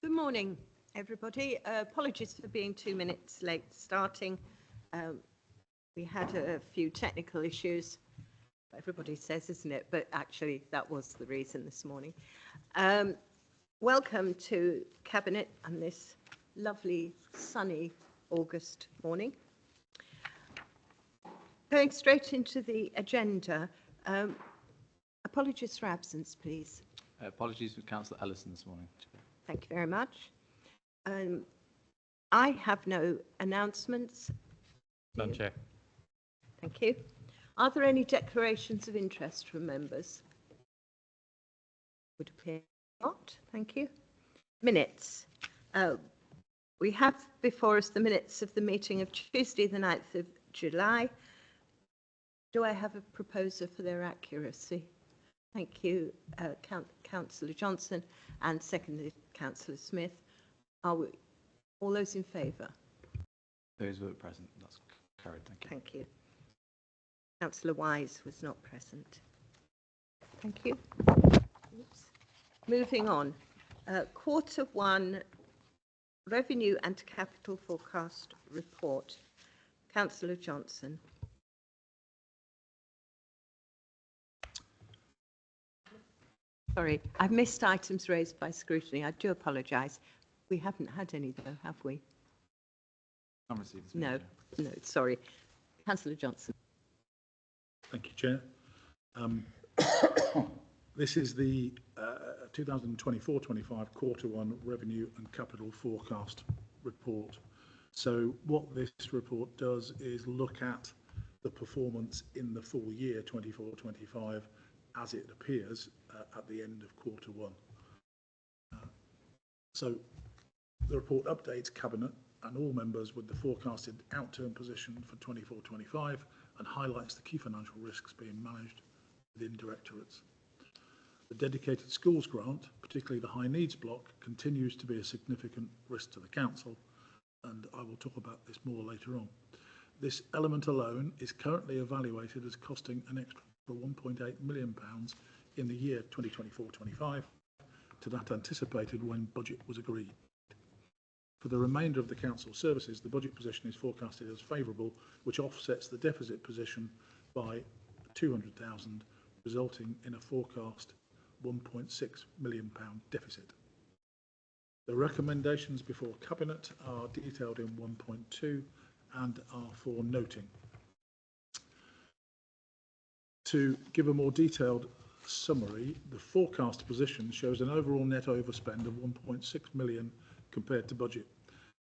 Good morning, everybody. Apologies for being 2 minutes late starting. We had a few technical issues. Everybody says, isn't it? But actually, that was the reason this morning. Welcome to Cabinet on this lovely, sunny August morning. Going straight into the agenda, apologies for absence, please. Apologies for Councillor Ellison this morning. Thank you very much. I have no announcements. Madam Chair. Thank you. Are there any declarations of interest from members? Would appear not. Thank you. Minutes. We have before us the minutes of the meeting of Tuesday, the 9th of July. Do I have a proposer for their accuracy? Thank you, Councillor Johnson, and secondly, Councillor Smith. Are we all those in favour? Those were present. That's carried. Thank you. Thank you. Councillor Wise was not present. Thank you. Oops. Moving on. Q1 Revenue and Capital Forecast Report. Councillor Johnson. Sorry, I've missed items raised by scrutiny. I do apologise. We haven't had any, though, have we? I'm receiving this. No, no, sorry. Councillor Johnson. Thank you, Chair. This is the 2024-25 Q1 Revenue and Capital Forecast Report. So what this report does is look at the performance in the full year 24-25 as it appears at the end of Q1. So the report updates Cabinet and all members with the forecasted outturn position for 24-25 and highlights the key financial risks being managed within directorates. The dedicated schools grant, particularly the high needs block, continues to be a significant risk to the council, and I will talk about this more later on. This element alone is currently evaluated as costing an extra £1.8 million in the year 2024-25 to that anticipated when budget was agreed. For the remainder of the council services, the budget position is forecasted as favourable, which offsets the deficit position by £200,000, resulting in a forecast £1.6 million deficit. The recommendations before Cabinet are detailed in 1.2 and are for noting. To give a more detailed summary, the forecast position shows an overall net overspend of 1.6 million compared to budget.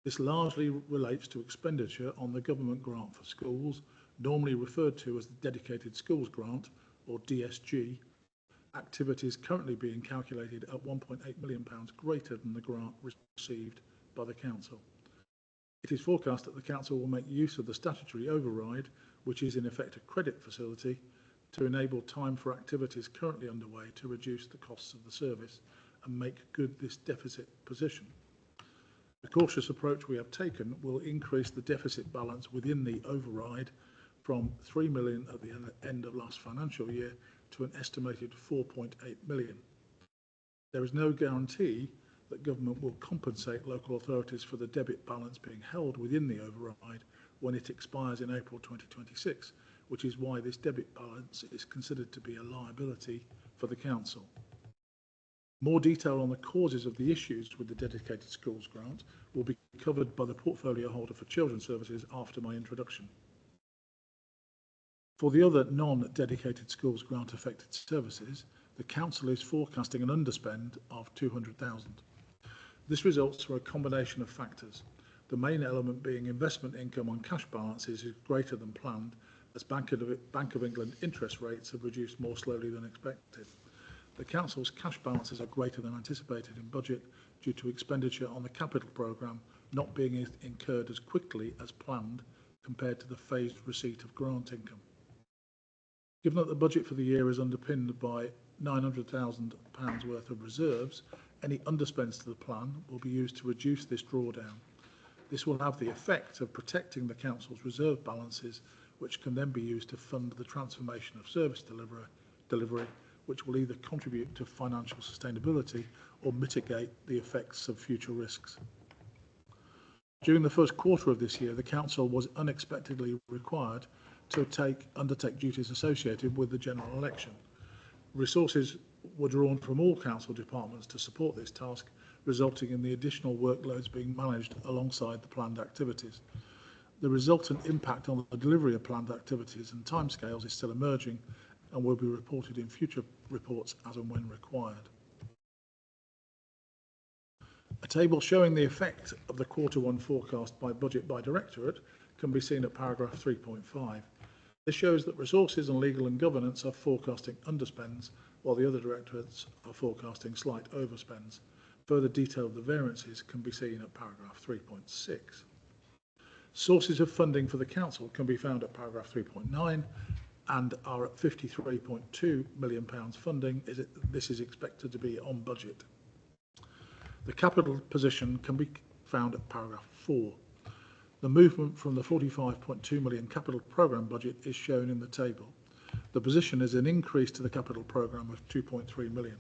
This largely relates to expenditure on the government grant for schools, normally referred to as the Dedicated Schools Grant, or DSG, activities currently being calculated at £1.8 million greater than the grant received by the council. It is forecast that the council will make use of the statutory override, which is in effect a credit facility, to enable time for activities currently underway to reduce the costs of the service and make good this deficit position. The cautious approach we have taken will increase the deficit balance within the override from 3 million at the end of last financial year to an estimated 4.8 million. There is no guarantee that government will compensate local authorities for the debit balance being held within the override when it expires in April 2026, which is why this debit balance is considered to be a liability for the council. More detail on the causes of the issues with the Dedicated Schools Grant will be covered by the portfolio holder for Children's Services after my introduction. For the other non-dedicated schools grant affected services, the council is forecasting an underspend of 200,000. This results from a combination of factors, the main element being investment income on cash balances is greater than planned, as Bank of England interest rates have reduced more slowly than expected. The council's cash balances are greater than anticipated in budget due to expenditure on the capital programme not being incurred as quickly as planned compared to the phased receipt of grant income. Given that the budget for the year is underpinned by £900,000 worth of reserves, any underspends to the plan will be used to reduce this drawdown. This will have the effect of protecting the council's reserve balances, which can then be used to fund the transformation of service delivery, which will either contribute to financial sustainability or mitigate the effects of future risks. During the first quarter of this year, the Council was unexpectedly required to undertake duties associated with the general election. Resources were drawn from all Council departments to support this task, resulting in the additional workloads being managed alongside the planned activities. The resultant impact on the delivery of planned activities and timescales is still emerging and will be reported in future reports as and when required. A table showing the effect of the Q1 forecast by budget by directorate can be seen at paragraph 3.5. This shows that resources and legal and governance are forecasting underspends, while the other directorates are forecasting slight overspends. Further detail of the variances can be seen at paragraph 3.6. Sources of funding for the Council can be found at paragraph 3.9 and are at £53.2 million funding. This is expected to be on budget. The capital position can be found at paragraph 4. The movement from the £45.2 million capital programme budget is shown in the table. The position is an increase to the capital programme of £2.3 million.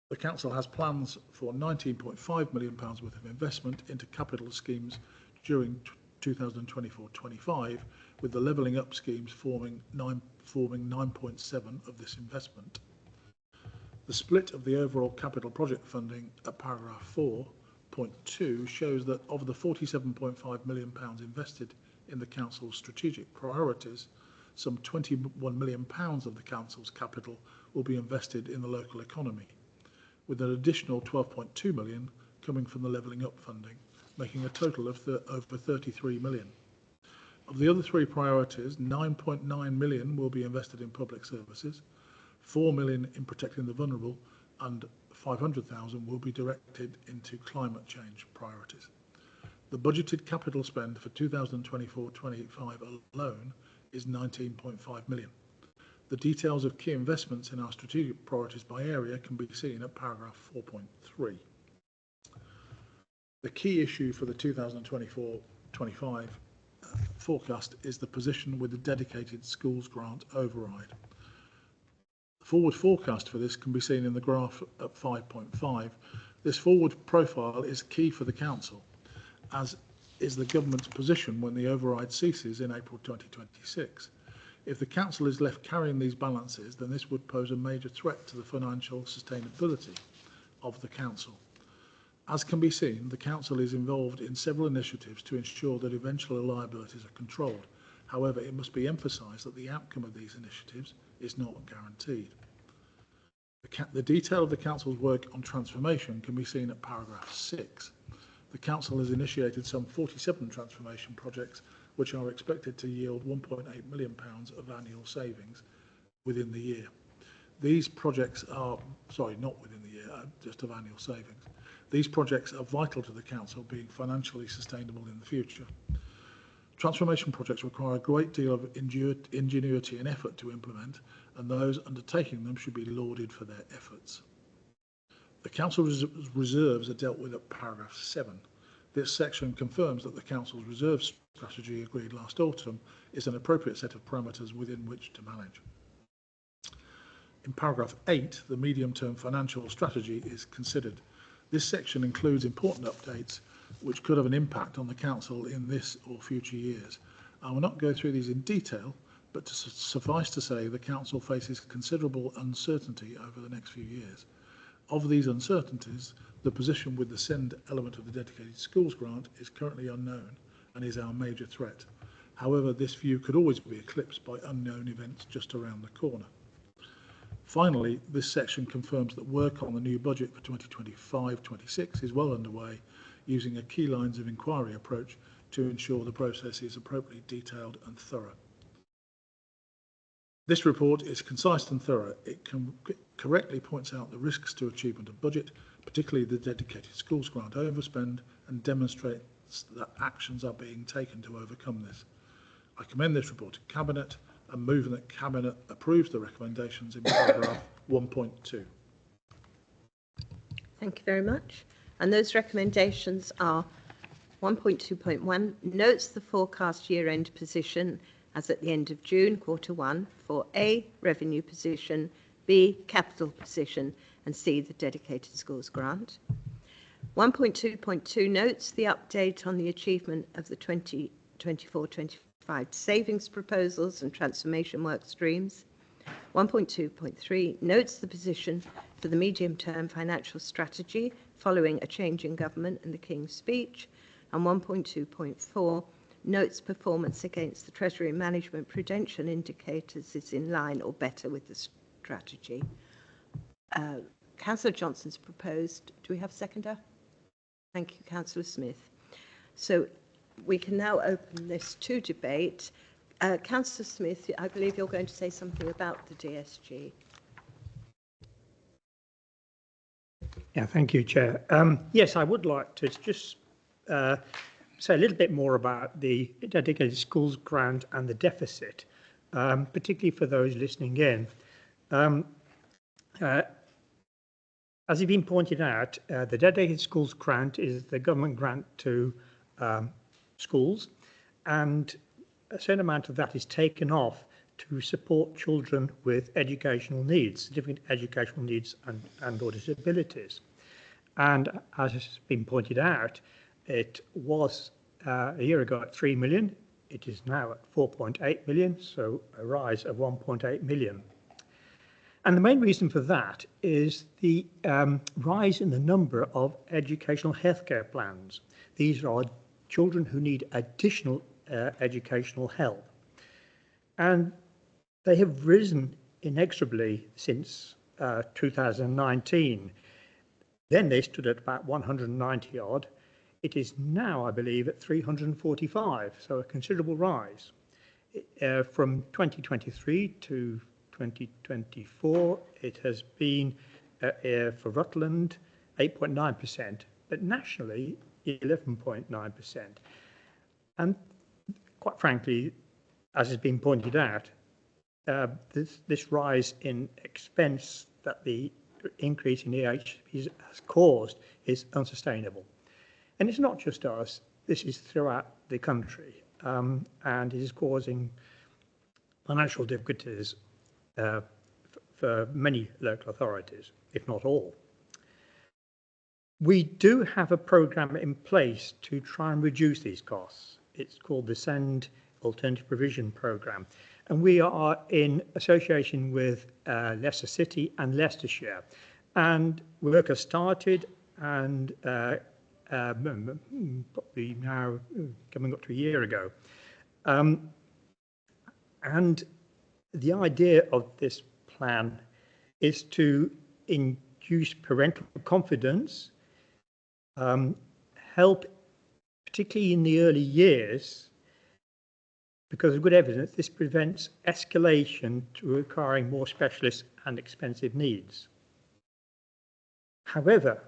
The Council has plans for £19.5 million worth of investment into capital schemes during 2024-25, with the levelling up schemes forming 9.7 of this investment. The split of the overall capital project funding at paragraph 4.2 shows that of the £47.5 million invested in the Council's strategic priorities, some £21 million of the Council's capital will be invested in the local economy, with an additional £12.2 million coming from the levelling up funding, making a total of over £33 million. Of the other three priorities, £9.9 million will be invested in public services, £4 million in protecting the vulnerable, and £500,000 will be directed into climate change priorities. The budgeted capital spend for 2024-25 alone is £19.5 million. The details of key investments in our strategic priorities by area can be seen at paragraph 4.3. The key issue for the 2024-25 forecast is the position with the dedicated schools grant override. The forward forecast for this can be seen in the graph at 5.5. This forward profile is key for the Council, as is the Government's position when the override ceases in April 2026. If the Council is left carrying these balances, then this would pose a major threat to the financial sustainability of the Council. As can be seen, the Council is involved in several initiatives to ensure that eventual liabilities are controlled. However, it must be emphasised that the outcome of these initiatives is not guaranteed. The detail of the Council's work on transformation can be seen at paragraph 6. The Council has initiated some 47 transformation projects which are expected to yield £1.8 million of annual savings within the year. These projects are, not within the year, just of annual savings. These projects are vital to the Council being financially sustainable in the future. Transformation projects require a great deal of ingenuity and effort to implement, and those undertaking them should be lauded for their efforts. The Council reserves are dealt with at paragraph 7. This section confirms that the Council's reserve strategy agreed last autumn is an appropriate set of parameters within which to manage. In paragraph 8, the medium-term financial strategy is considered. This section includes important updates which could have an impact on the Council in this or future years. I will not go through these in detail, but suffice to say the Council faces considerable uncertainty over the next few years. Of these uncertainties, the position with the SEND element of the dedicated schools grant is currently unknown and is our major threat. However, this view could always be eclipsed by unknown events just around the corner. Finally, this section confirms that work on the new budget for 2025-26 is well underway, using a key lines of inquiry approach to ensure the process is appropriately detailed and thorough. This report is concise and thorough. It correctly points out the risks to achievement of budget, particularly the dedicated schools grant overspend, and demonstrates that actions are being taken to overcome this. I commend this report to Cabinet and move that Cabinet approves the recommendations in paragraph 1.2. Thank you very much. And those recommendations are 1.2.1 notes the forecast year-end position as at the end of June, Q1, for A, revenue position, B, capital position, and C, the dedicated schools grant. 1.2.2 notes the update on the achievement of the 2024-25 savings proposals and transformation work streams. 1.2.3 notes the position for the medium-term financial strategy following a change in government and the King's speech. And 1.2.4 notes performance against the Treasury Management prudential indicators is in line or better with the strategy. Councillor Johnson's proposed. Do we have a seconder? Thank you, Councillor Smith. So we can now open this to debate. Councillor Smith, I believe you're going to say something about the DSG. Yeah, thank you, Chair. Yes, I would like to just say a little bit more about the dedicated schools grant and the deficit, particularly for those listening in. As has been pointed out, the dedicated schools grant is the government grant to schools, and a certain amount of that is taken off to support children with educational needs, significant educational needs and or disabilities. And as has been pointed out, it was a year ago at 3 million. It is now at 4.8 million, so a rise of 1.8 million. And the main reason for that is the rise in the number of educational healthcare plans. These are children who need additional educational help. And they have risen inexorably since 2019. Then they stood at about 190 odd. It is now, I believe, at 345, so a considerable rise. From 2023 to 2024, it has been, for Rutland, 8.9%, but nationally, 11.9%. And quite frankly, as has been pointed out, this rise in expense that the increase in EHCPs has caused is unsustainable. And it's not just us, this is throughout the country, and it is causing financial difficulties for many local authorities, if not all. We do have a programme in place to try and reduce these costs. It's called the SEND Alternative Provision Programme, and we are in association with Leicester City and Leicestershire, and work has started, and probably now coming up to a year ago. And the idea of this plan is to induce parental confidence, help particularly in the early years, because of good evidence this prevents escalation to requiring more specialist and expensive needs. However,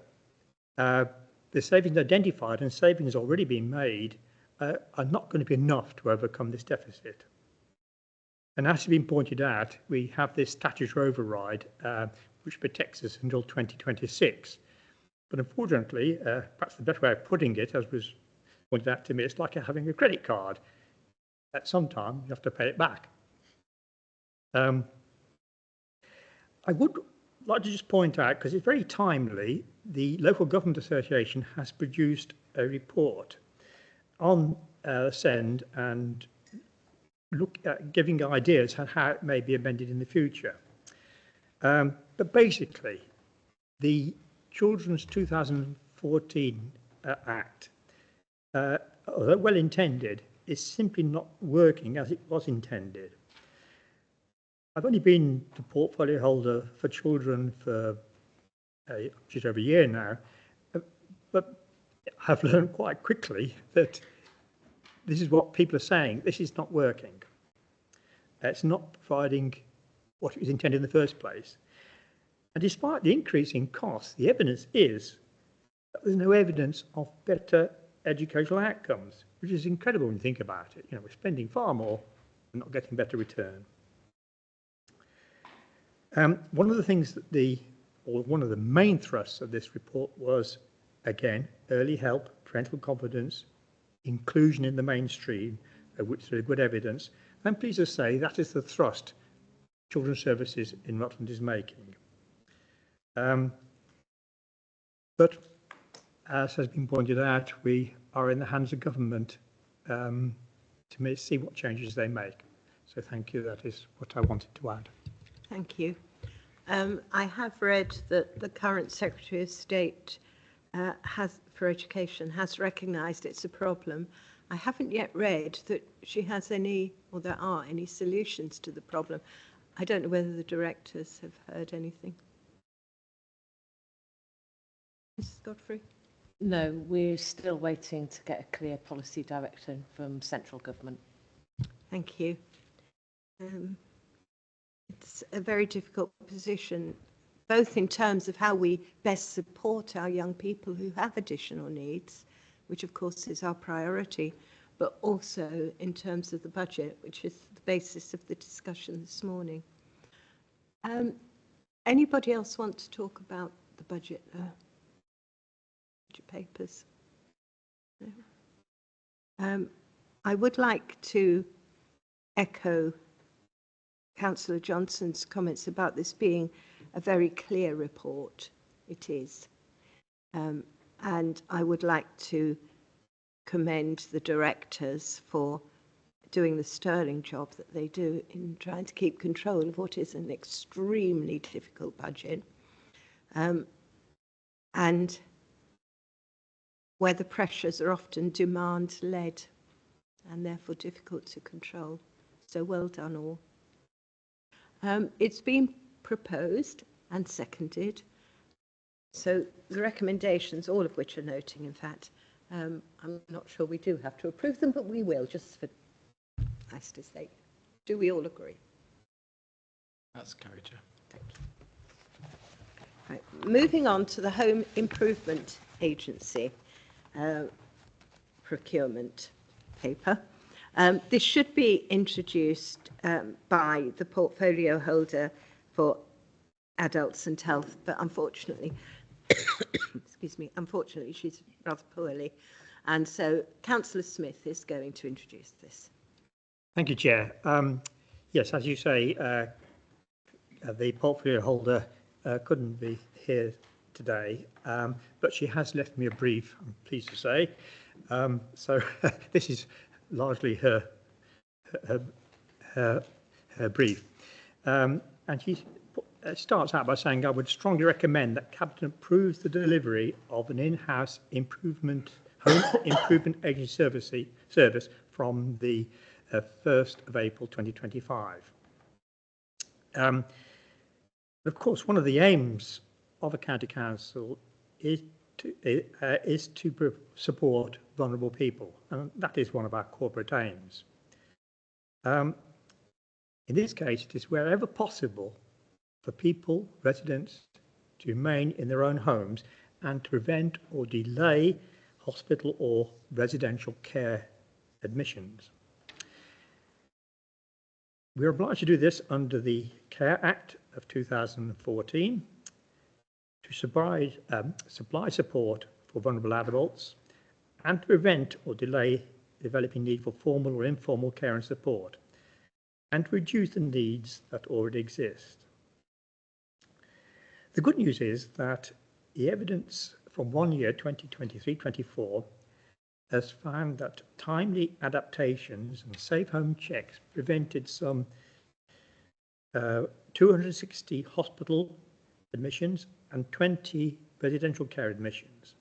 the savings identified and savings already being made are not going to be enough to overcome this deficit. And as has been pointed out, we have this statutory override which protects us until 2026. But unfortunately, perhaps the better way of putting it, as was pointed out to me, it's like having a credit card. At some time, you have to pay it back. I would like to just point out, because it's very timely, the Local Government Association has produced a report on SEND and look at giving ideas on how it may be amended in the future. But basically, the Children's 2014 Act, although well intended, is simply not working as it was intended. I've only been the portfolio holder for children for just over a year now, but I've learned quite quickly that this is what people are saying. This is not working. It's not providing what it was intended in the first place. And despite the increase in costs, the evidence is that there's no evidence of better educational outcomes, which is incredible when you think about it. You know, we're spending far more and not getting better return. One of the things that one of the main thrusts of this report was, again, early help, parental confidence, inclusion in the mainstream, which is good evidence. I'm pleased to say that is the thrust Children's Services in Rutland is making. But as has been pointed out, we are in the hands of government to see what changes they make. So thank you. That is what I wanted to add. Thank you. I have read that the current Secretary of State for Education has recognised it's a problem. I haven't yet read that she has any, or there are any solutions to the problem. I don't know whether the directors have heard anything. Mrs. Godfrey? No, we're still waiting to get a clear policy direction from central government. Thank you. It's a very difficult position, both in terms of how we best support our young people who have additional needs, which of course is our priority, but also in terms of the budget, which is the basis of the discussion this morning. Anybody else want to talk about the budget? Budget papers? No? I would like to echo Councillor Johnson's comments about this being a very clear report. It is. And I would like to commend the directors for doing the sterling job that they do in trying to keep control of what is an extremely difficult budget. And where the pressures are often demand-led and therefore difficult to control. So well done all. It's been proposed and seconded. So the recommendations, all of which are noting, in fact, I'm not sure we do have to approve them, but we will, just for nicety's sake. Do we all agree? That's carried, Chair. Thank you. Right, moving on to the Home Improvement Agency procurement paper. This should be introduced by the portfolio holder for adults and health, but unfortunately, excuse me, unfortunately she's rather poorly. And so Councillor Smith is going to introduce this. Thank you, Chair. Yes, as you say, the portfolio holder couldn't be here today, but she has left me a brief, I'm pleased to say. So this is largely her brief. And she starts out by saying, I would strongly recommend that Cabinet approves the delivery of an in-house home improvement agency service from the 1st of April 2025. Of course, one of the aims of a county council is to support vulnerable people, and that is one of our corporate aims. In this case, it is wherever possible for people, residents, to remain in their own homes and to prevent or delay hospital or residential care admissions. We are obliged to do this under the Care Act of 2014 to supply support for vulnerable adults and to prevent or delay developing need for formal or informal care and support, and to reduce the needs that already exist. The good news is that the evidence from 1 year, 2023-24, has found that timely adaptations and safe home checks prevented some 260 hospital admissions and 20 residential care admissions.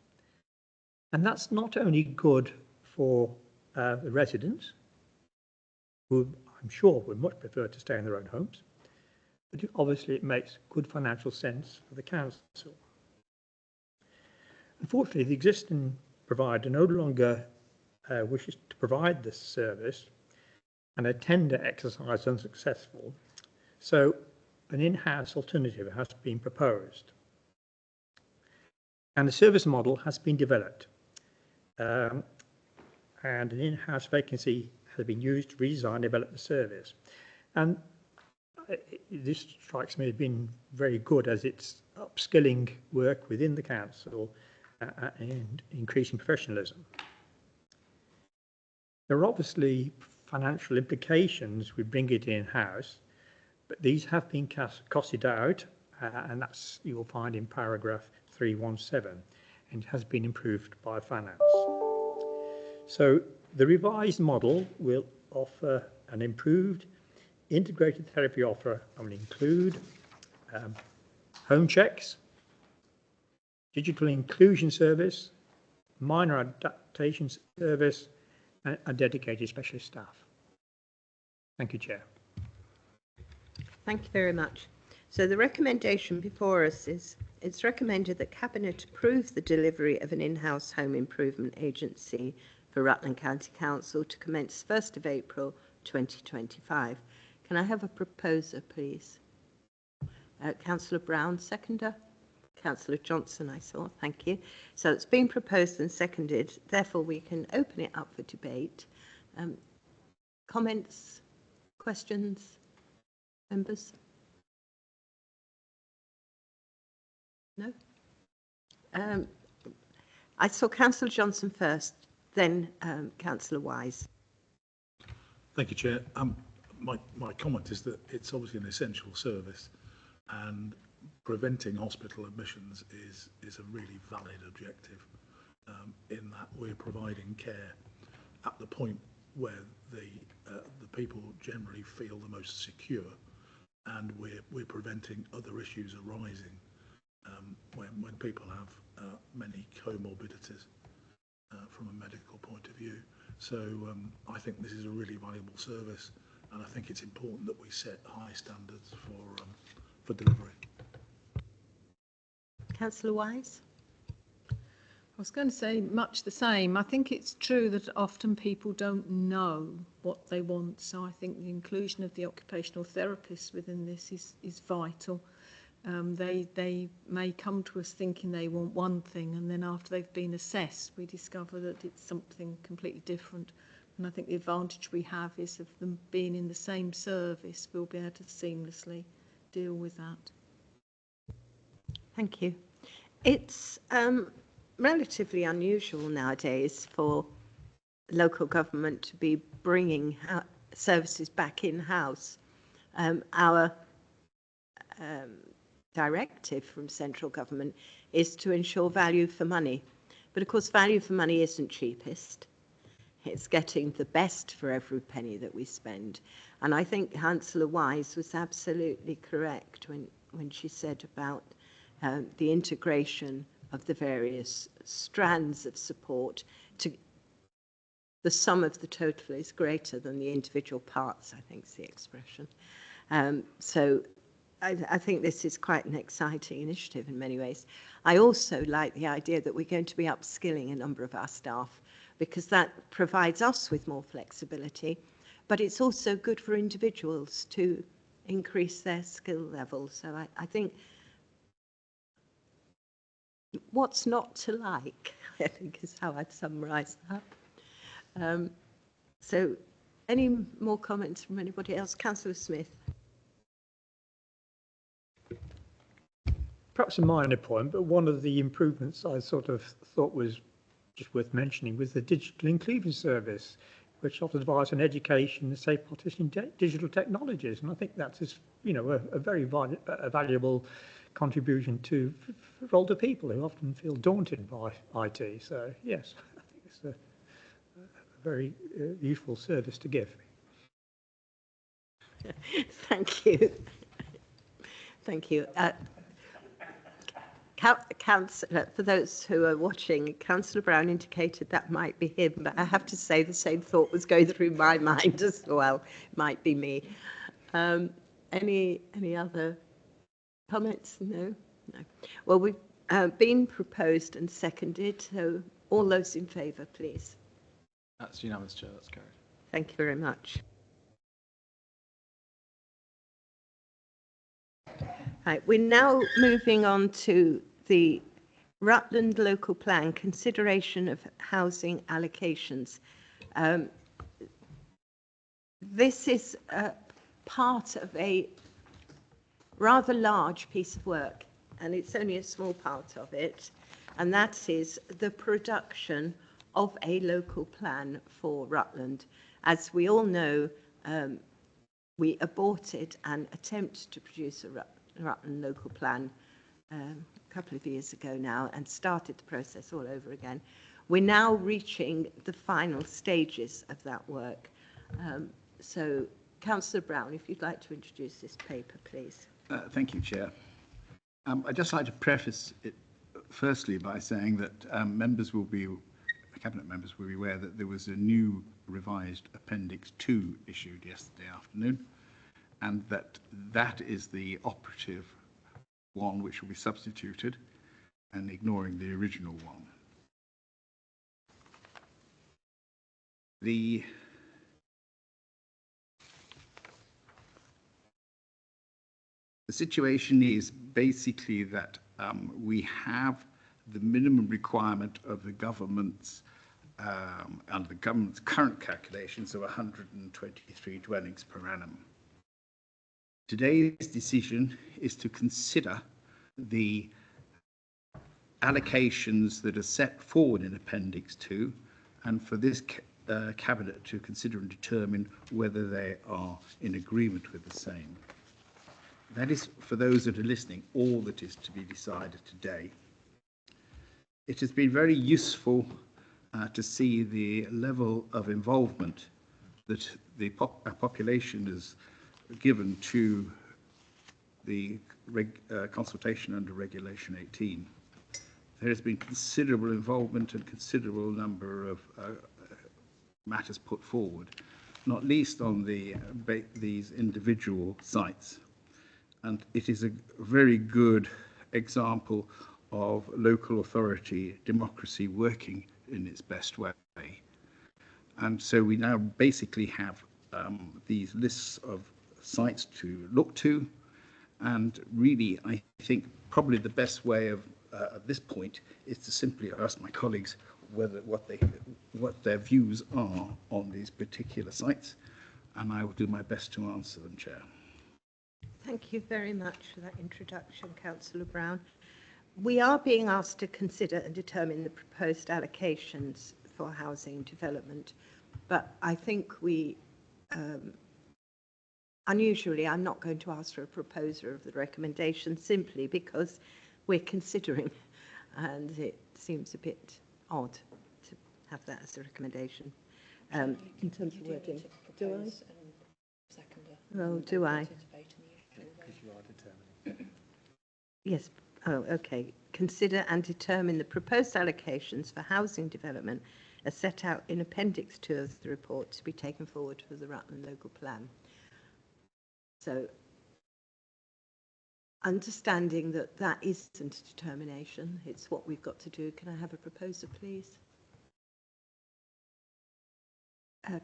And that's not only good for the residents, who I'm sure would much prefer to stay in their own homes, but obviously it makes good financial sense for the council. Unfortunately, the existing provider no longer wishes to provide this service, and a tender exercise unsuccessful, so an in-house alternative has been proposed. And the service model has been developed, and an in-house vacancy has been used to redesign and develop the service. And this strikes me as being very good, as it's upskilling work within the council and increasing professionalism. There are obviously financial implications with bringing it in-house, But these have been costed out, and that's you will find in paragraph 317, and it has been improved by finance. So the revised model will offer an improved integrated therapy offer and will include home checks, digital inclusion service, minor adaptation service, and a dedicated specialist staff. Thank you, Chair. Thank you very much. So the recommendation before us is it's recommended that Cabinet approve the delivery of an in-house home improvement agency for Rutland County Council to commence 1st of April 2025. Can I have a proposer, please? Councillor Brown, seconder. Councillor Johnson, I saw. Thank you. So it's been proposed and seconded. Therefore, we can open it up for debate. Comments, questions, members? No? I saw Councillor Johnson first, then Councillor Wise. Thank you, Chair. My comment is that it's obviously an essential service, and preventing hospital admissions is a really valid objective, in that we're providing care at the point where the people generally feel the most secure, and we're preventing other issues arising when people have many comorbidities from a medical point of view. So I think this is a really valuable service, and I think it's important that we set high standards for delivery. Councillor Wise? I was going to say much the same. I think it's true that often people don't know what they want, so I think the inclusion of the occupational therapists within this is vital. They may come to us thinking they want one thing, and then after they've been assessed, we discover that it's something completely different. And I think the advantage we have is of them being in the same service, we'll be able to seamlessly deal with that. Thank you. It's relatively unusual nowadays for local government to be bringing services back in-house. Our directive from central government is to ensure value for money. But of course, value for money isn't cheapest. It's getting the best for every penny that we spend. And I think Councillor Wise was absolutely correct when she said about the integration of the various strands of support. To the sum of the total is greater than the individual parts, I think is the expression. So I think this is quite an exciting initiative in many ways. I also like the idea that we're going to be upskilling a number of our staff, because that provides us with more flexibility, but it's also good for individuals to increase their skill level. So I think what's not to like, I think is how I'd summarise that. So any more comments from anybody else? Councillor Smith. Perhaps a minor point, but one of the improvements I sort of thought was just worth mentioning was the digital inclusion service, which offers advice on education and safe participation in digital technologies. And I think that's a very valuable contribution for older people who often feel daunted by IT. So yes, I think it's a very useful service to give. Thank you. Thank you. For those who are watching, Councillor Brown indicated that might be him, but I have to say the same thought was going through my mind as well. It might be me. Any other comments? No? No. Well, we've been proposed and seconded, so all those in favour, please. That's unanimous, Chair. That's carried. Thank you very much. Right, we're now moving on to the Rutland Local Plan, consideration of housing allocations. This is part of a rather large piece of work, and it's only a small part of it, and that is the production of a local plan for Rutland. As we all know, we aborted an attempt to produce a Rutland local plan a couple of years ago now and started the process all over again. We're now reaching the final stages of that work. So, Councillor Brown, if you'd like to introduce this paper, please. Thank you, Chair. I'd just like to preface it firstly by saying that Cabinet members will be aware that there was a new revised Appendix 2 issued yesterday afternoon, and that is the operative one which will be substituted, and ignoring the original one. The situation is basically that we have the minimum requirement of the government's and the government's current calculations of 123 dwellings per annum. Today's decision is to consider the allocations that are set forward in Appendix 2, and for this Cabinet to consider and determine whether they are in agreement with the same. That is, for those that are listening, all that is to be decided today. It has been very useful to see the level of involvement that the population has given to the consultation under Regulation 18. There has been considerable involvement and considerable number of matters put forward, not least on these individual sites. And it is a very good example of local authority democracy working in its best way. And so we now basically have these lists of sites to look to, and really I think probably the best way of at this point is to simply ask my colleagues what their views are on these particular sites, and I will do my best to answer them, Chair. Thank you very much for that introduction, Councillor Brown. We are being asked to consider and determine the proposed allocations for housing development, but I think we, unusually, I'm not going to ask for a proposer of the recommendation simply because we're considering, and it seems a bit odd to have that as a recommendation. In terms of wording, do I? Oh, do I? Because you are determining. Yes. Oh, okay. Consider and determine the proposed allocations for housing development as set out in Appendix 2 of the report to be taken forward for the Rutland local plan. So, understanding that that isn't a determination, it's what we've got to do. Can I have a proposer, please?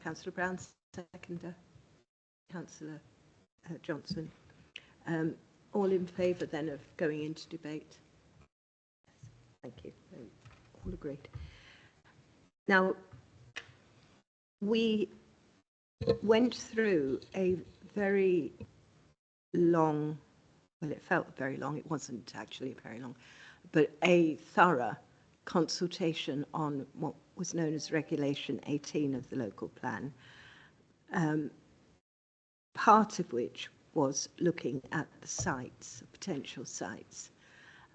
Councillor Brown, seconder. Councillor Johnson. All in favour then of going into debate? Thank you. All agreed. Now, we went through a very long, well, it felt very long, it wasn't actually very long, but a thorough consultation on what was known as Regulation 18 of the local plan, part of which was looking at the sites, potential sites.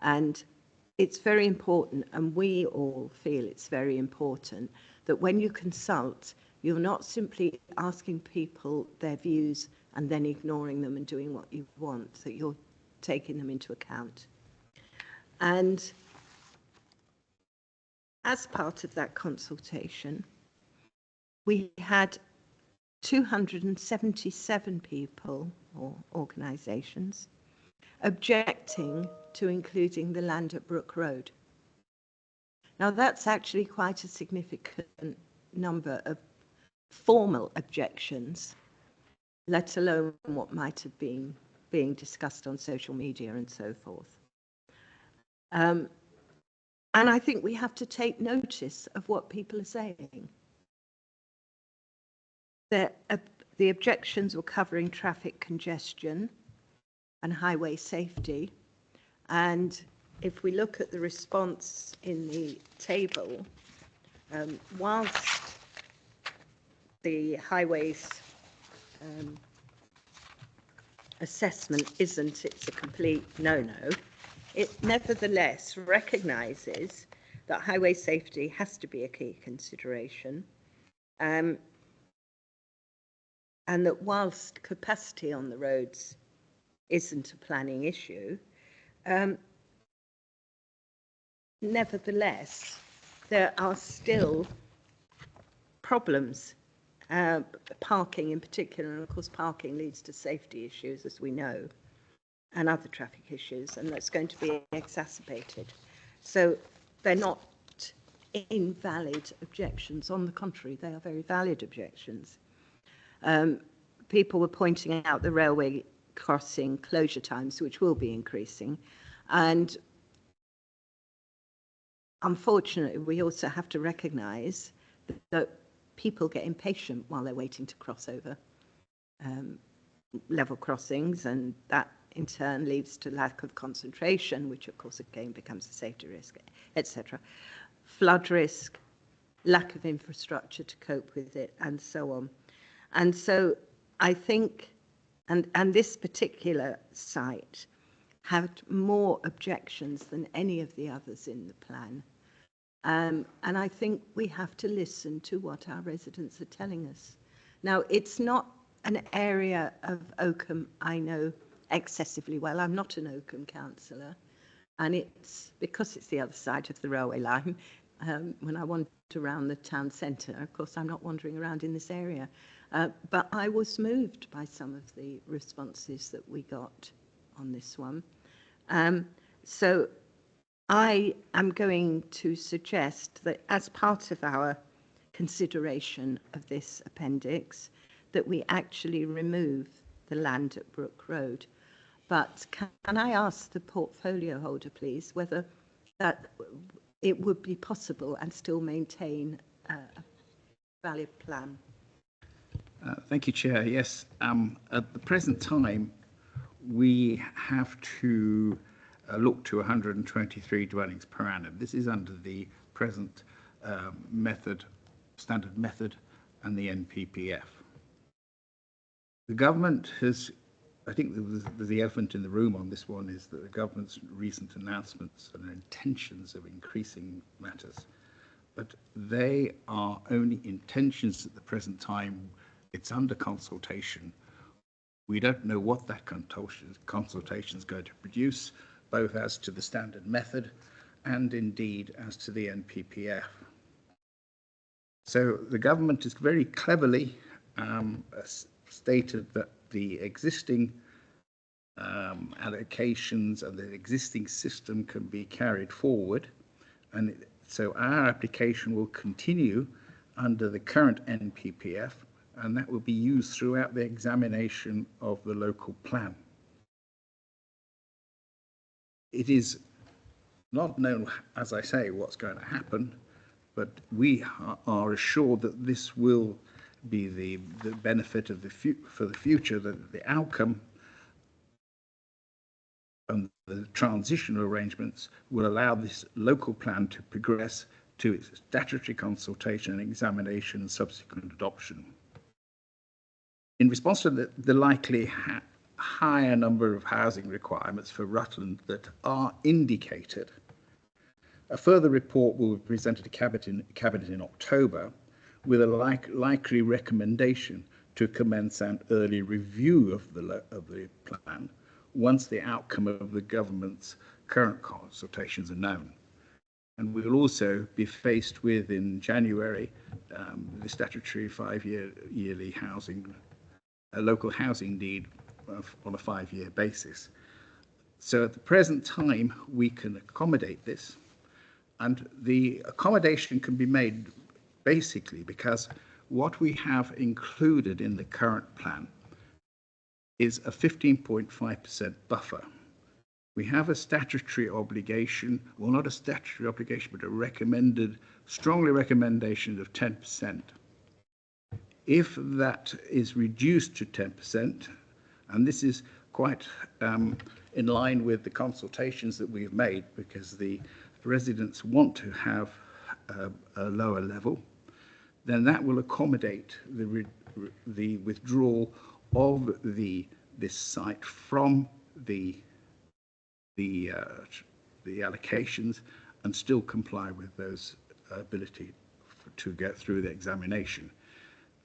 And it's very important, and we all feel it's very important, that when you consult, you're not simply asking people their views and then ignoring them and doing what you want, that you're taking them into account. And as part of that consultation, we had 277 people or organisations objecting to including the land at Brook Road. Now that's actually quite a significant number of formal objections, let alone what might have been being discussed on social media and so forth. And I think we have to take notice of what people are saying. The objections were covering traffic congestion and highway safety. And if we look at the response in the table, whilst the highways assessment isn't it's a complete no-no, it nevertheless recognises that highway safety has to be a key consideration, and that whilst capacity on the roads isn't a planning issue, nevertheless, there are still problems, parking in particular, and of course parking leads to safety issues, as we know, and other traffic issues, and that's going to be exacerbated. So they're not invalid objections. On the contrary, they are very valid objections. People were pointing out the railway crossing closure times, which will be increasing, and unfortunately, we also have to recognise that people get impatient while they're waiting to cross over level crossings, and that in turn leads to lack of concentration, which of course again becomes a safety risk, etc. Flood risk, lack of infrastructure to cope with it, and so on. And so I think, and this particular site had more objections than any of the others in the plan. And I think we have to listen to what our residents are telling us. Now, it's not an area of Oakham I know excessively well. I'm not an Oakham councillor, and it's because it's the other side of the railway line. When I wander around the town centre, of course, I'm not wandering around in this area, but I was moved by some of the responses that we got on this one. So I am going to suggest that as part of our consideration of this appendix, that we actually remove the land at Brook Road. But can I ask the portfolio holder, please, whether that it would be possible and still maintain a valid plan? Thank you, Chair. Yes, at the present time, we have to look to 123 dwellings per annum. This is under the present standard method, and the NPPF. The government has, I think the elephant in the room on this one is that the government's recent announcements and intentions of increasing matters, but they are only intentions at the present time. It's under consultation. We don't know what that consultation is going to produce, both as to the standard method and indeed as to the NPPF. So the government has very cleverly stated that the existing allocations and the existing system can be carried forward, and so our application will continue under the current NPPF, and that will be used throughout the examination of the local plan. It is not known, as I say, what's going to happen, but we are assured that this will be the benefit of for the future, that the outcome and the transitional arrangements will allow this local plan to progress to its statutory consultation and examination and subsequent adoption. In response to the likely higher number of housing requirements for Rutland that are indicated, a further report will be presented to Cabinet in October with a likely recommendation to commence an early review of the plan once the outcome of the government's current consultations are known. And we will also be faced with, in January, the statutory yearly housing, local housing need on a 5-year basis. So at the present time, we can accommodate this, and the accommodation can be made basically because what we have included in the current plan is a 15.5% buffer. We have a statutory obligation, well, not a statutory obligation, but a strongly recommendation of 10%. If that is reduced to 10%, and this is quite in line with the consultations that we've made, because the residents want to have a lower level, then that will accommodate the withdrawal of the this site from the allocations and still comply with those ability to get through the examination.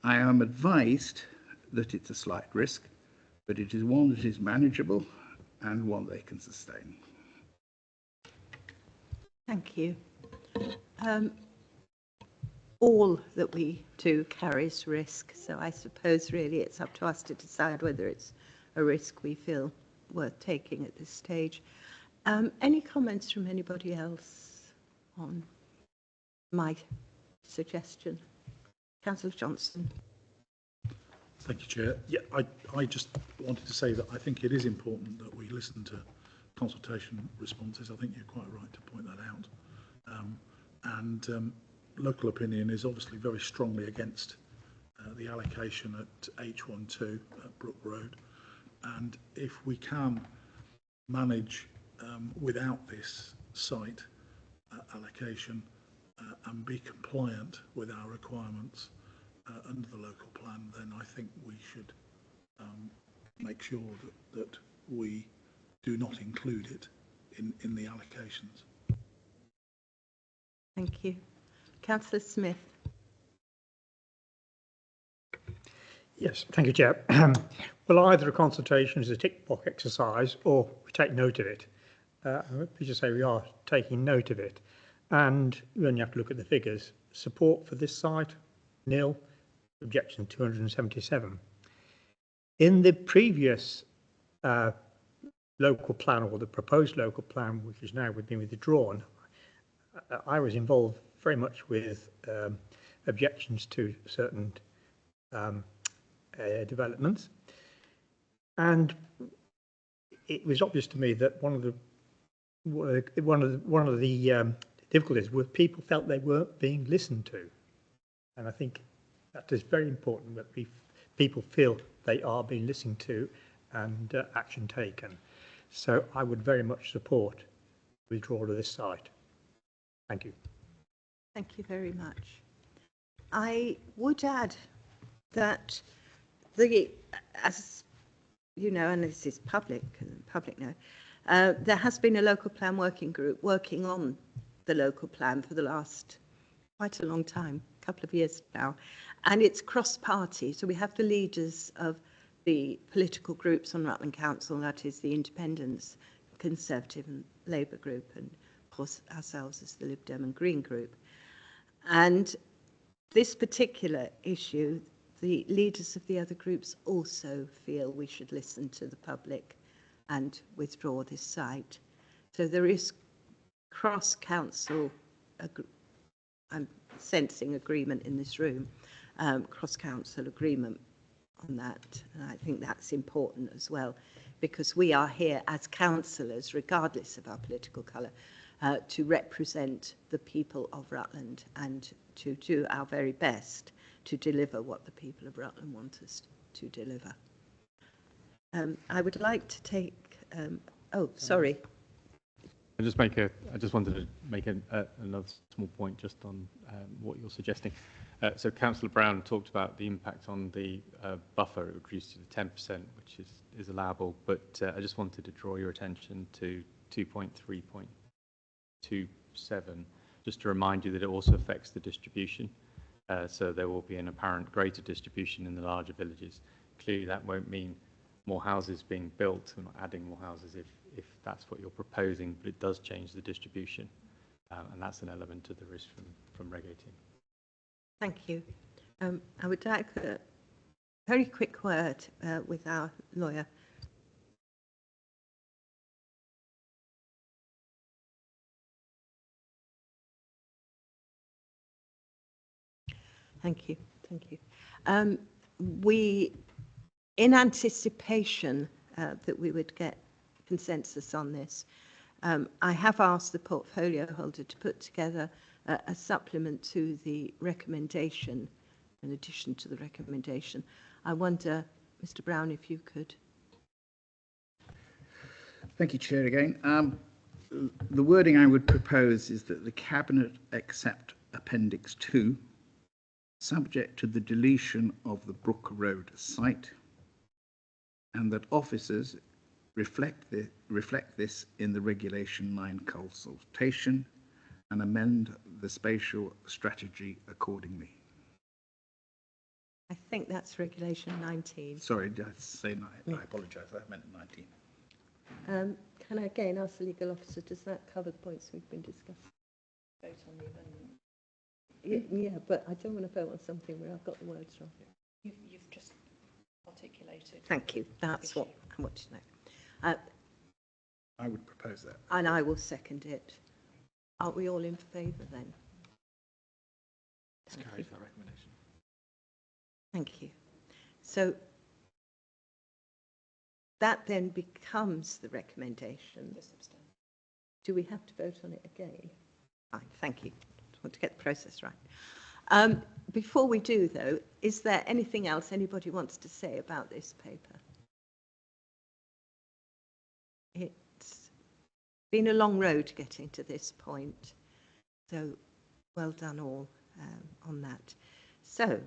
I am advised that it's a slight risk, but it is one that is manageable and one they can sustain. Thank you. All that we do carries risk, so I suppose really it's up to us to decide whether it's a risk we feel worth taking at this stage. Any comments from anybody else on my suggestion? Councillor Johnson. Thank you, Chair. Yeah, I just wanted to say that I think it is important that we listen to consultation responses. I think you're quite right to point that out. Local opinion is obviously very strongly against the allocation at H12 at Brook Road. And if we can manage without this site allocation and be compliant with our requirements under the local plan, then I think we should make sure that we do not include it in the allocations. Thank you. Councillor Smith. Yes, thank you, Chair. Well, either a consultation is a tick box exercise or we take note of it. We just say we are taking note of it. And then you have to look at the figures. Support for this site, nil. Objection 277. In the previous local plan, or the proposed local plan, which is now been withdrawn, I was involved very much with objections to certain developments, and it was obvious to me that one of the difficulties was people felt they weren't being listened to, and I think that is very important that people feel they are being listened to and action taken. So I would very much support withdrawal of this site. Thank you. Thank you very much. I would add that as you know, and this is public now, there has been a local plan working group working on the local plan for the last quite a long time, a couple of years now, and it's cross-party. So we have the leaders of the political groups on Rutland Council, that is the Independents, Conservative and Labour group, and of course ourselves as the Lib Dem and Green group. And this particular issue, the leaders of the other groups also feel we should listen to the public and withdraw this site. So there is cross-council, I'm sensing agreement in this room, cross-council agreement on that. And I think that's important as well, because we are here as councillors, regardless of our political colour, to represent the people of Rutland and to do our very best to deliver what the people of Rutland want us to deliver. I would like to take, oh, sorry. I just wanted to make another small point just on what you're suggesting. So Councillor Brown talked about the impact on the buffer. It would reduce to the 10%, which is allowable, but I just wanted to draw your attention to 2.3.27, just to remind you that it also affects the distribution. So there will be an apparent greater distribution in the larger villages. Clearly that won't mean more houses being built. We're not adding more houses if that's what you're proposing, but it does change the distribution. And that's an element of the risk from Reg 18. Thank you. I would like a very quick word with our lawyer. Thank you. Thank you. We, in anticipation that we would get consensus on this, I have asked the portfolio holder to put together a supplement to the recommendation, in addition to the recommendation. I wonder, Mr. Brown, if you could. Thank you, Chair, again. The wording I would propose is that the Cabinet accept Appendix 2, subject to the deletion of the Brook Road site and that officers reflect this in the Regulation 9 consultation and amend the spatial strategy accordingly. I think that's Regulation 19. Sorry, did I say 9? I apologise, I meant 19. Can I again ask the legal officer, does that cover the points we've been discussing? Vote on the amendment. Yeah, but I don't want to vote on something where I've got the words wrong. You've just articulated. Thank you. That's what I want to know. I would propose that. And I will second it. Are we all in favour then? It's carried for that recommendation. Thank you. So that then becomes the recommendation. Do we have to vote on it again? Fine, thank you. Just want to get the process right. Before we do, though, is there anything else anybody wants to say about this paper? It's been a long road getting to this point, so well done all on that. So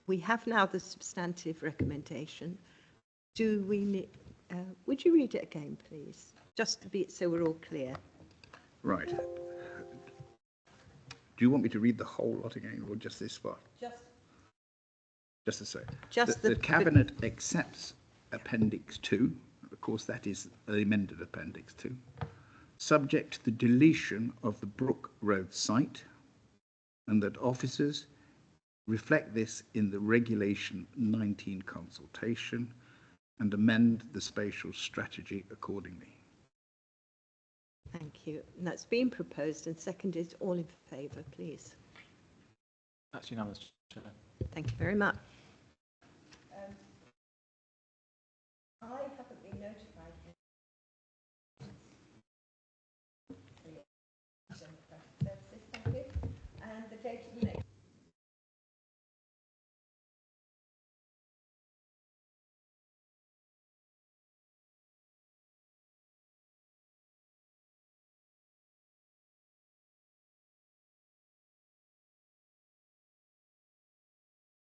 we have now the substantive recommendation. Do we need, would you read it again, please? Just to be, so we're all clear. Right. Do you want me to read the whole lot again, or just this part? Just to say. Just the Cabinet accepts Appendix 2. Of course, that is the amended Appendix 2. Subject to the deletion of the Brook Road site, and that officers reflect this in the Regulation 19 consultation and amend the spatial strategy accordingly. Thank you. And that's been proposed and seconded. All in favour, please. That's unanimous, Chair. Thank you very much. I haven't been notified yet. Thank you. And the date of the next